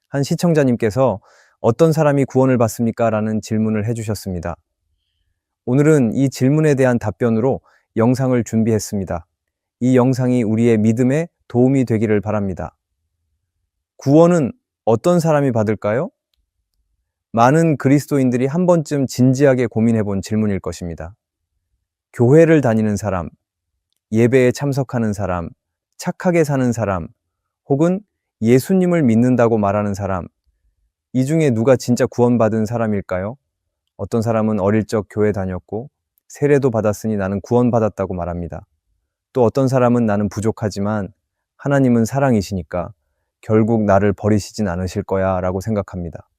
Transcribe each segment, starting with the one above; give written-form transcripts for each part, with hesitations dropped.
한 시청자님께서 어떤 사람이 구원을 받습니까? 라는 질문을 해주셨습니다. 오늘은 이 질문에 대한 답변으로 영상을 준비했습니다. 이 영상이 우리의 믿음에 도움이 되기를 바랍니다. 구원은 어떤 사람이 받을까요? 많은 그리스도인들이 한 번쯤 진지하게 고민해 본 질문일 것입니다. 교회를 다니는 사람, 예배에 참석하는 사람, 착하게 사는 사람, 혹은 예수님을 믿는다고 말하는 사람, 이 중에 누가 진짜 구원받은 사람일까요? 어떤 사람은 어릴 적 교회 다녔고 세례도 받았으니 나는 구원받았다고 말합니다. 또 어떤 사람은 나는 부족하지만 하나님은 사랑이시니까 결국 나를 버리시진 않으실 거야 라고 생각합니다.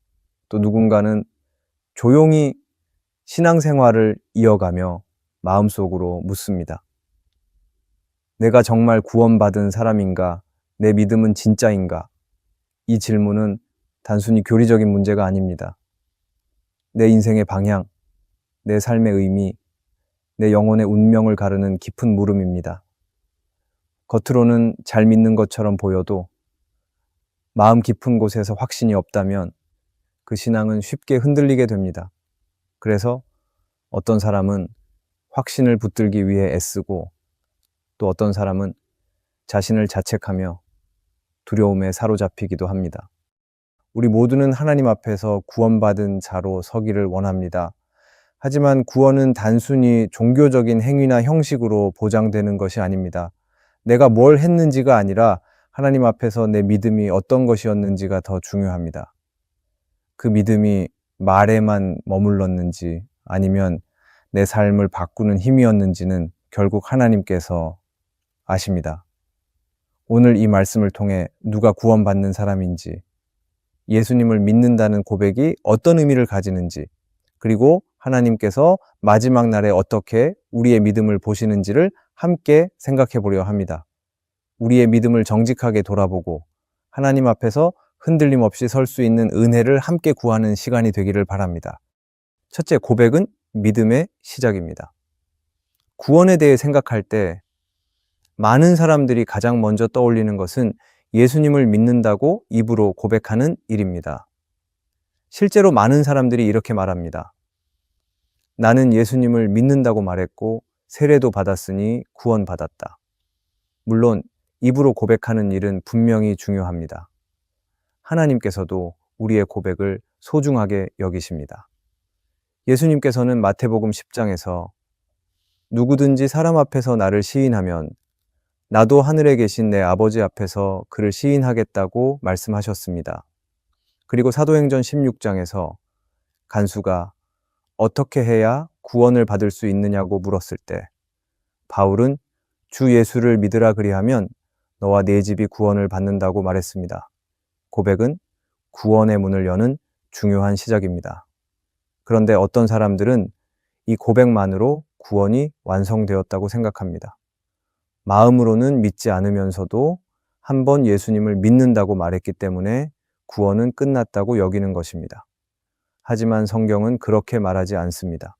또 누군가는 조용히 신앙생활을 이어가며 마음속으로 묻습니다. 내가 정말 구원받은 사람인가? 내 믿음은 진짜인가? 이 질문은 단순히 교리적인 문제가 아닙니다. 내 인생의 방향, 내 삶의 의미, 내 영혼의 운명을 가르는 깊은 물음입니다. 겉으로는 잘 믿는 것처럼 보여도 마음 깊은 곳에서 확신이 없다면 그 신앙은 쉽게 흔들리게 됩니다. 그래서 어떤 사람은 확신을 붙들기 위해 애쓰고 또 어떤 사람은 자신을 자책하며 두려움에 사로잡히기도 합니다. 우리 모두는 하나님 앞에서 구원받은 자로 서기를 원합니다. 하지만 구원은 단순히 종교적인 행위나 형식으로 보장되는 것이 아닙니다. 내가 뭘 했는지가 아니라 하나님 앞에서 내 믿음이 어떤 것이었는지가 더 중요합니다. 그 믿음이 말에만 머물렀는지 아니면 내 삶을 바꾸는 힘이었는지는 결국 하나님께서 아십니다. 오늘 이 말씀을 통해 누가 구원받는 사람인지, 예수님을 믿는다는 고백이 어떤 의미를 가지는지, 그리고 하나님께서 마지막 날에 어떻게 우리의 믿음을 보시는지를 함께 생각해 보려 합니다. 우리의 믿음을 정직하게 돌아보고 하나님 앞에서 흔들림 없이 설 수 있는 은혜를 함께 구하는 시간이 되기를 바랍니다. 첫째, 고백은 믿음의 시작입니다. 구원에 대해 생각할 때 많은 사람들이 가장 먼저 떠올리는 것은 예수님을 믿는다고 입으로 고백하는 일입니다. 실제로 많은 사람들이 이렇게 말합니다. 나는 예수님을 믿는다고 말했고 세례도 받았으니 구원받았다. 물론 입으로 고백하는 일은 분명히 중요합니다. 하나님께서도 우리의 고백을 소중하게 여기십니다. 예수님께서는 마태복음 10장에서 누구든지 사람 앞에서 나를 시인하면 나도 하늘에 계신 내 아버지 앞에서 그를 시인하겠다고 말씀하셨습니다. 그리고 사도행전 16장에서 간수가 어떻게 해야 구원을 받을 수 있느냐고 물었을 때 바울은 주 예수를 믿으라 그리하면 너와 네 집이 구원을 받는다고 말했습니다. 고백은 구원의 문을 여는 중요한 시작입니다. 그런데 어떤 사람들은 이 고백만으로 구원이 완성되었다고 생각합니다. 마음으로는 믿지 않으면서도 한번 예수님을 믿는다고 말했기 때문에 구원은 끝났다고 여기는 것입니다. 하지만 성경은 그렇게 말하지 않습니다.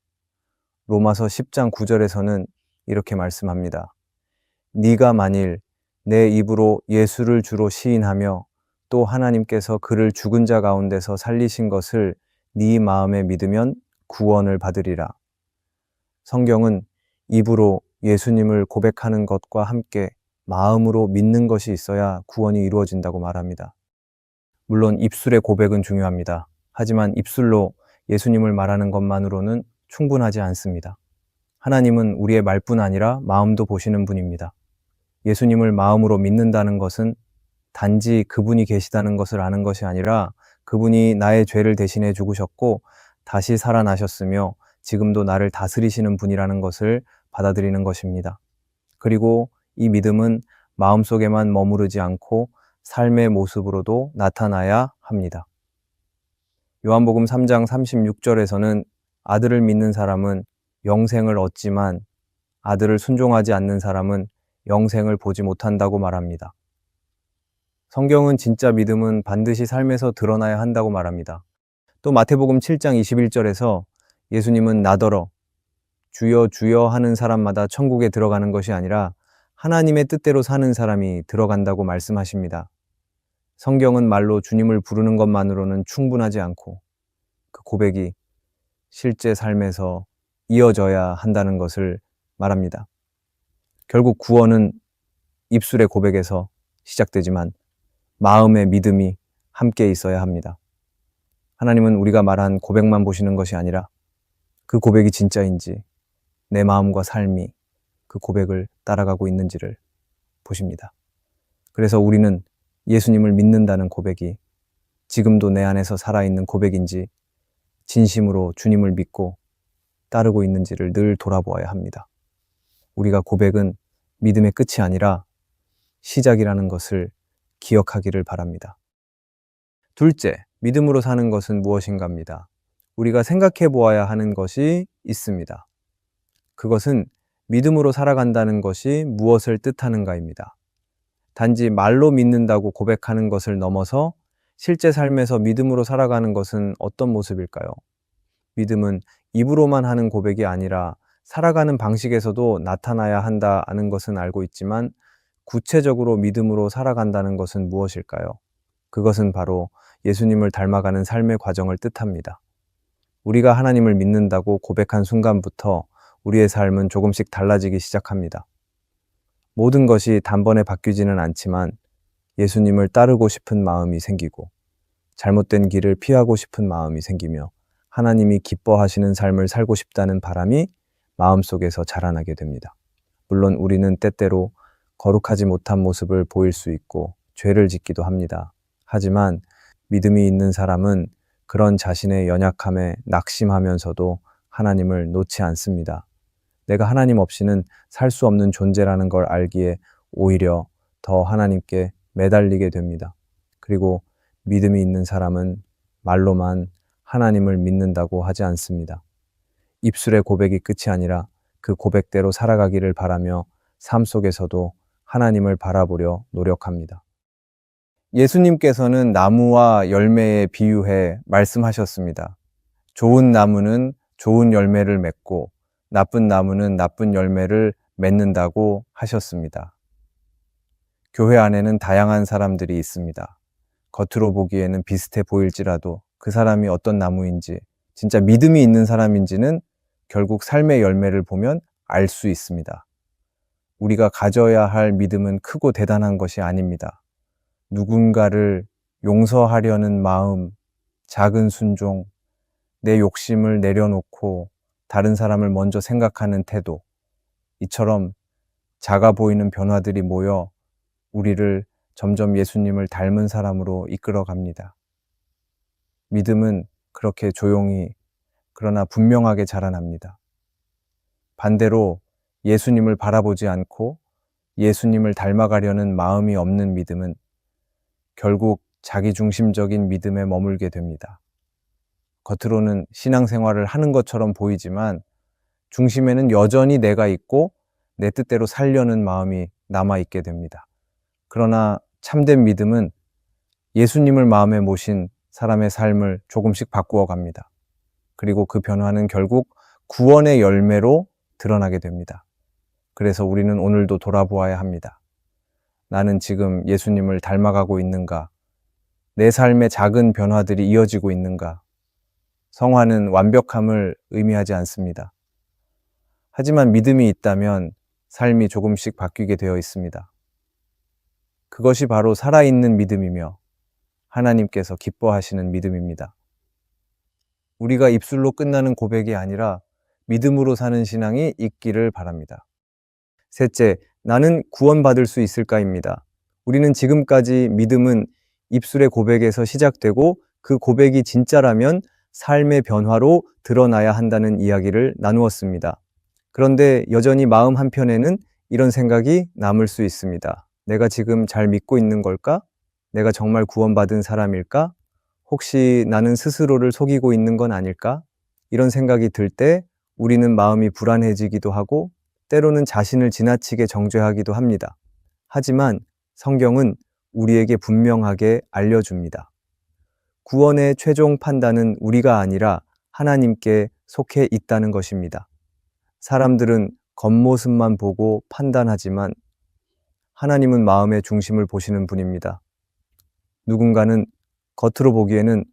로마서 10장 9절에서는 이렇게 말씀합니다. 네가 만일 내 입으로 예수를 주로 시인하며 또 하나님께서 그를 죽은 자 가운데서 살리신 것을 네 마음에 믿으면 구원을 받으리라. 성경은 입으로 예수님을 고백하는 것과 함께 마음으로 믿는 것이 있어야 구원이 이루어진다고 말합니다. 물론 입술의 고백은 중요합니다. 하지만 입술로 예수님을 말하는 것만으로는 충분하지 않습니다. 하나님은 우리의 말뿐 아니라 마음도 보시는 분입니다. 예수님을 마음으로 믿는다는 것은 단지 그분이 계시다는 것을 아는 것이 아니라 그분이 나의 죄를 대신해 죽으셨고 다시 살아나셨으며 지금도 나를 다스리시는 분이라는 것을 받아들이는 것입니다. 그리고 이 믿음은 마음속에만 머무르지 않고 삶의 모습으로도 나타나야 합니다. 요한복음 3장 36절에서는 아들을 믿는 사람은 영생을 얻지만 아들을 순종하지 않는 사람은 영생을 보지 못한다고 말합니다. 성경은 진짜 믿음은 반드시 삶에서 드러나야 한다고 말합니다. 또 마태복음 7장 21절에서 예수님은 나더러 주여 주여 하는 사람마다 천국에 들어가는 것이 아니라 하나님의 뜻대로 사는 사람이 들어간다고 말씀하십니다. 성경은 말로 주님을 부르는 것만으로는 충분하지 않고 그 고백이 실제 삶에서 이어져야 한다는 것을 말합니다. 결국 구원은 입술의 고백에서 시작되지만 마음의 믿음이 함께 있어야 합니다. 하나님은 우리가 말한 고백만 보시는 것이 아니라 그 고백이 진짜인지 내 마음과 삶이 그 고백을 따라가고 있는지를 보십니다. 그래서 우리는 예수님을 믿는다는 고백이 지금도 내 안에서 살아있는 고백인지 진심으로 주님을 믿고 따르고 있는지를 늘 돌아보아야 합니다. 우리가 고백은 믿음의 끝이 아니라 시작이라는 것을 기억하기를 바랍니다. 둘째, 믿음으로 사는 것은 무엇인가입니다. 우리가 생각해 보아야 하는 것이 있습니다. 그것은 믿음으로 살아간다는 것이 무엇을 뜻하는가입니다. 단지 말로 믿는다고 고백하는 것을 넘어서 실제 삶에서 믿음으로 살아가는 것은 어떤 모습일까요? 믿음은 입으로만 하는 고백이 아니라 살아가는 방식에서도 나타나야 한다는 것은 알고 있지만 구체적으로 믿음으로 살아간다는 것은 무엇일까요? 그것은 바로 예수님을 닮아가는 삶의 과정을 뜻합니다. 우리가 하나님을 믿는다고 고백한 순간부터 우리의 삶은 조금씩 달라지기 시작합니다. 모든 것이 단번에 바뀌지는 않지만 예수님을 따르고 싶은 마음이 생기고 잘못된 길을 피하고 싶은 마음이 생기며 하나님이 기뻐하시는 삶을 살고 싶다는 바람이 마음속에서 자라나게 됩니다. 물론 우리는 때때로 거룩하지 못한 모습을 보일 수 있고 죄를 짓기도 합니다. 하지만 믿음이 있는 사람은 그런 자신의 연약함에 낙심하면서도 하나님을 놓지 않습니다. 내가 하나님 없이는 살 수 없는 존재라는 걸 알기에 오히려 더 하나님께 매달리게 됩니다. 그리고 믿음이 있는 사람은 말로만 하나님을 믿는다고 하지 않습니다. 입술의 고백이 끝이 아니라 그 고백대로 살아가기를 바라며 삶 속에서도 하나님을 바라보려 노력합니다. 예수님께서는 나무와 열매에 비유해 말씀하셨습니다. 좋은 나무는 좋은 열매를 맺고 나쁜 나무는 나쁜 열매를 맺는다고 하셨습니다. 교회 안에는 다양한 사람들이 있습니다. 겉으로 보기에는 비슷해 보일지라도 그 사람이 어떤 나무인지, 진짜 믿음이 있는 사람인지는 결국 삶의 열매를 보면 알 수 있습니다. 우리가 가져야 할 믿음은 크고 대단한 것이 아닙니다. 누군가를 용서하려는 마음, 작은 순종, 내 욕심을 내려놓고 다른 사람을 먼저 생각하는 태도, 이처럼 작아 보이는 변화들이 모여 우리를 점점 예수님을 닮은 사람으로 이끌어 갑니다. 믿음은 그렇게 조용히 그러나 분명하게 자라납니다. 반대로 예수님을 바라보지 않고 예수님을 닮아가려는 마음이 없는 믿음은 결국 자기중심적인 믿음에 머물게 됩니다. 겉으로는 신앙생활을 하는 것처럼 보이지만 중심에는 여전히 내가 있고 내 뜻대로 살려는 마음이 남아있게 됩니다. 그러나 참된 믿음은 예수님을 마음에 모신 사람의 삶을 조금씩 바꾸어 갑니다. 그리고 그 변화는 결국 구원의 열매로 드러나게 됩니다. 그래서 우리는 오늘도 돌아보아야 합니다. 나는 지금 예수님을 닮아가고 있는가? 내 삶의 작은 변화들이 이어지고 있는가? 성화는 완벽함을 의미하지 않습니다. 하지만 믿음이 있다면 삶이 조금씩 바뀌게 되어 있습니다. 그것이 바로 살아있는 믿음이며 하나님께서 기뻐하시는 믿음입니다. 우리가 입술로 끝나는 고백이 아니라 믿음으로 사는 신앙이 있기를 바랍니다. 셋째, 나는 구원받을 수 있을까입니다. 우리는 지금까지 믿음은 입술의 고백에서 시작되고 그 고백이 진짜라면 삶의 변화로 드러나야 한다는 이야기를 나누었습니다. 그런데 여전히 마음 한편에는 이런 생각이 남을 수 있습니다. 내가 지금 잘 믿고 있는 걸까? 내가 정말 구원받은 사람일까? 혹시 나는 스스로를 속이고 있는 건 아닐까? 이런 생각이 들 때 우리는 마음이 불안해지기도 하고 때로는 자신을 지나치게 정죄하기도 합니다. 하지만 성경은 우리에게 분명하게 알려줍니다. 구원의 최종 판단은 우리가 아니라 하나님께 속해 있다는 것입니다. 사람들은 겉모습만 보고 판단하지만 하나님은 마음의 중심을 보시는 분입니다. 누군가는 겉으로 보기에는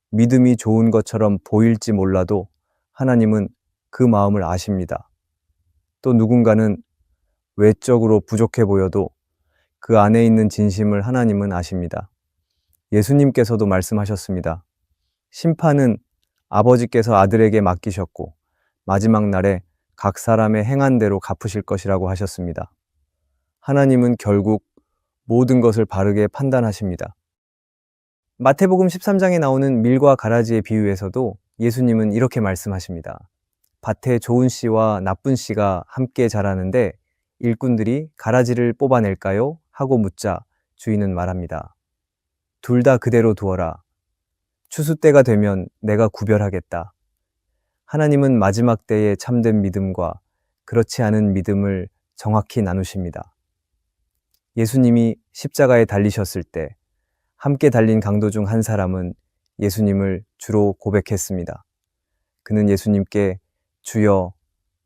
믿음이 좋은 것처럼 보일지 몰라도 하나님은 그 마음을 아십니다. 또 누군가는 외적으로 부족해 보여도 그 안에 있는 진심을 하나님은 아십니다. 예수님께서도 말씀하셨습니다. 심판은 아버지께서 아들에게 맡기셨고 마지막 날에 각 사람의 행한 대로 갚으실 것이라고 하셨습니다. 하나님은 결국 모든 것을 바르게 판단하십니다. 마태복음 13장에 나오는 밀과 가라지의 비유에서도 예수님은 이렇게 말씀하십니다. 밭에 좋은 씨와 나쁜 씨가 함께 자라는데 일꾼들이 가라지를 뽑아낼까요? 하고 묻자 주인은 말합니다. 둘 다 그대로 두어라. 추수 때가 되면 내가 구별하겠다. 하나님은 마지막 때의 참된 믿음과 그렇지 않은 믿음을 정확히 나누십니다. 예수님이 십자가에 달리셨을 때 함께 달린 강도 중 한 사람은 예수님을 주로 고백했습니다. 그는 예수님께 주여,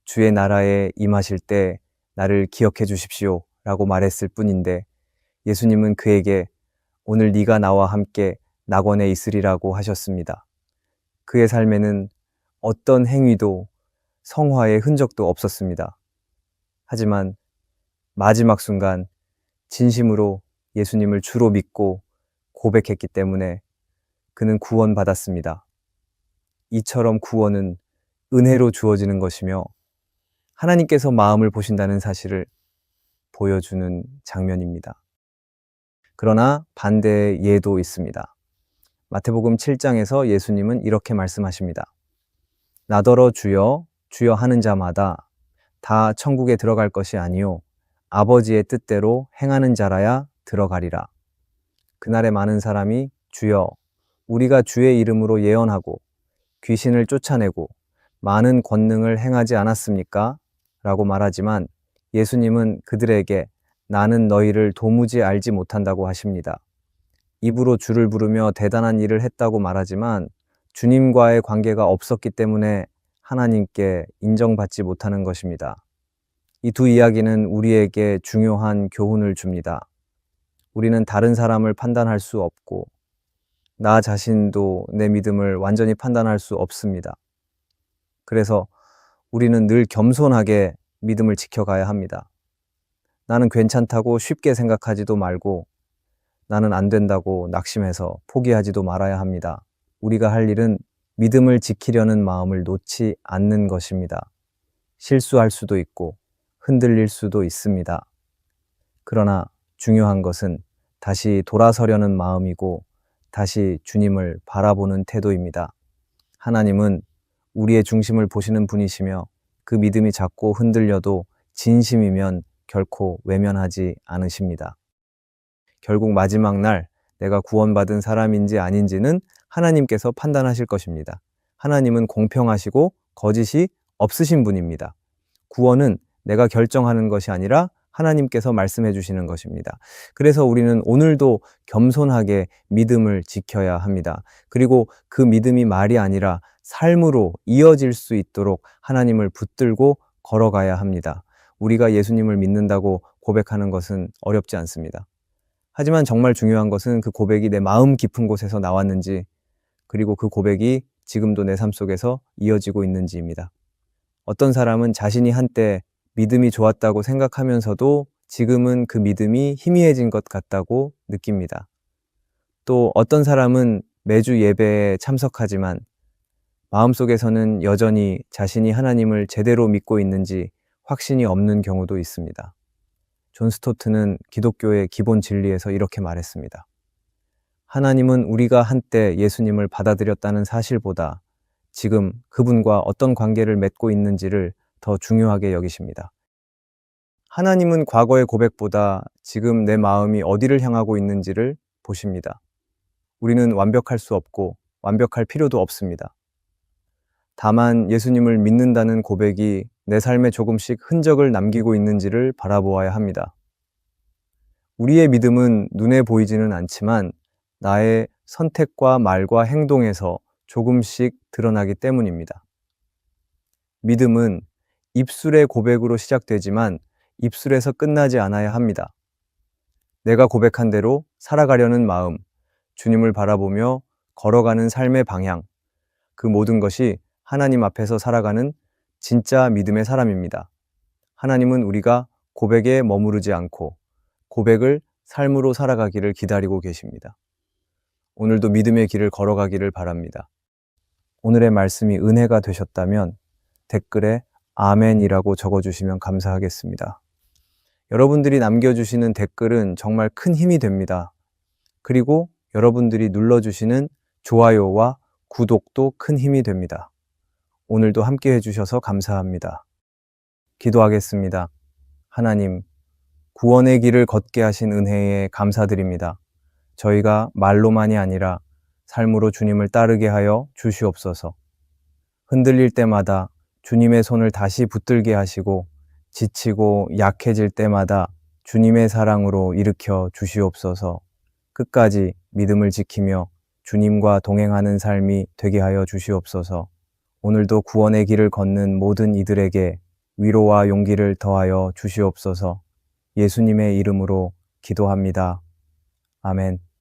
주의 나라에 임하실 때 나를 기억해 주십시오 라고 말했을 뿐인데 예수님은 그에게 오늘 네가 나와 함께 낙원에 있으리라고 하셨습니다. 그의 삶에는 어떤 행위도 성화의 흔적도 없었습니다. 하지만 마지막 순간 진심으로 예수님을 주로 믿고 고백했기 때문에 그는 구원받았습니다. 이처럼 구원은 은혜로 주어지는 것이며 하나님께서 마음을 보신다는 사실을 보여주는 장면입니다. 그러나 반대의 예도 있습니다. 마태복음 7장에서 예수님은 이렇게 말씀하십니다. 나더러 주여, 주여 하는 자마다 다 천국에 들어갈 것이 아니요 아버지의 뜻대로 행하는 자라야 들어가리라. 그날에 많은 사람이 주여, 우리가 주의 이름으로 예언하고 귀신을 쫓아내고 많은 권능을 행하지 않았습니까? 라고 말하지만 예수님은 그들에게 나는 너희를 도무지 알지 못한다고 하십니다. 입으로 주를 부르며 대단한 일을 했다고 말하지만 주님과의 관계가 없었기 때문에 하나님께 인정받지 못하는 것입니다. 이 두 이야기는 우리에게 중요한 교훈을 줍니다. 우리는 다른 사람을 판단할 수 없고 나 자신도 내 믿음을 완전히 판단할 수 없습니다. 그래서 우리는 늘 겸손하게 믿음을 지켜가야 합니다. 나는 괜찮다고 쉽게 생각하지도 말고 나는 안 된다고 낙심해서 포기하지도 말아야 합니다. 우리가 할 일은 믿음을 지키려는 마음을 놓지 않는 것입니다. 실수할 수도 있고 흔들릴 수도 있습니다. 그러나 중요한 것은 다시 돌아서려는 마음이고 다시 주님을 바라보는 태도입니다. 하나님은 우리의 중심을 보시는 분이시며 그 믿음이 자꾸 흔들려도 진심이면 결코 외면하지 않으십니다. 결국 마지막 날 내가 구원받은 사람인지 아닌지는 하나님께서 판단하실 것입니다. 하나님은 공평하시고 거짓이 없으신 분입니다. 구원은 내가 결정하는 것이 아니라 하나님께서 말씀해 주시는 것입니다. 그래서 우리는 오늘도 겸손하게 믿음을 지켜야 합니다. 그리고 그 믿음이 말이 아니라 삶으로 이어질 수 있도록 하나님을 붙들고 걸어가야 합니다. 우리가 예수님을 믿는다고 고백하는 것은 어렵지 않습니다. 하지만 정말 중요한 것은 그 고백이 내 마음 깊은 곳에서 나왔는지, 그리고 그 고백이 지금도 내 삶 속에서 이어지고 있는지입니다. 어떤 사람은 자신이 한때 믿음이 좋았다고 생각하면서도 지금은 그 믿음이 희미해진 것 같다고 느낍니다. 또 어떤 사람은 매주 예배에 참석하지만 마음속에서는 여전히 자신이 하나님을 제대로 믿고 있는지 확신이 없는 경우도 있습니다. 존 스토트는 기독교의 기본 진리에서 이렇게 말했습니다. 하나님은 우리가 한때 예수님을 받아들였다는 사실보다 지금 그분과 어떤 관계를 맺고 있는지를 더 중요하게 여기십니다. 하나님은 과거의 고백보다 지금 내 마음이 어디를 향하고 있는지를 보십니다. 우리는 완벽할 수 없고 완벽할 필요도 없습니다. 다만 예수님을 믿는다는 고백이 내 삶에 조금씩 흔적을 남기고 있는지를 바라보아야 합니다. 우리의 믿음은 눈에 보이지는 않지만 나의 선택과 말과 행동에서 조금씩 드러나기 때문입니다. 믿음은 입술의 고백으로 시작되지만 입술에서 끝나지 않아야 합니다. 내가 고백한 대로 살아가려는 마음, 주님을 바라보며 걸어가는 삶의 방향, 그 모든 것이 하나님 앞에서 살아가는 진짜 믿음의 사람입니다. 하나님은 우리가 고백에 머무르지 않고 고백을 삶으로 살아가기를 기다리고 계십니다. 오늘도 믿음의 길을 걸어가기를 바랍니다. 오늘의 말씀이 은혜가 되셨다면 댓글에 아멘이라고 적어주시면 감사하겠습니다. 여러분들이 남겨주시는 댓글은 정말 큰 힘이 됩니다. 그리고 여러분들이 눌러주시는 좋아요와 구독도 큰 힘이 됩니다. 오늘도 함께 해주셔서 감사합니다. 기도하겠습니다. 하나님, 구원의 길을 걷게 하신 은혜에 감사드립니다. 저희가 말로만이 아니라 삶으로 주님을 따르게 하여 주시옵소서. 흔들릴 때마다 주님의 손을 다시 붙들게 하시고 지치고 약해질 때마다 주님의 사랑으로 일으켜 주시옵소서. 끝까지 믿음을 지키며 주님과 동행하는 삶이 되게 하여 주시옵소서. 오늘도 구원의 길을 걷는 모든 이들에게 위로와 용기를 더하여 주시옵소서. 예수님의 이름으로 기도합니다. 아멘.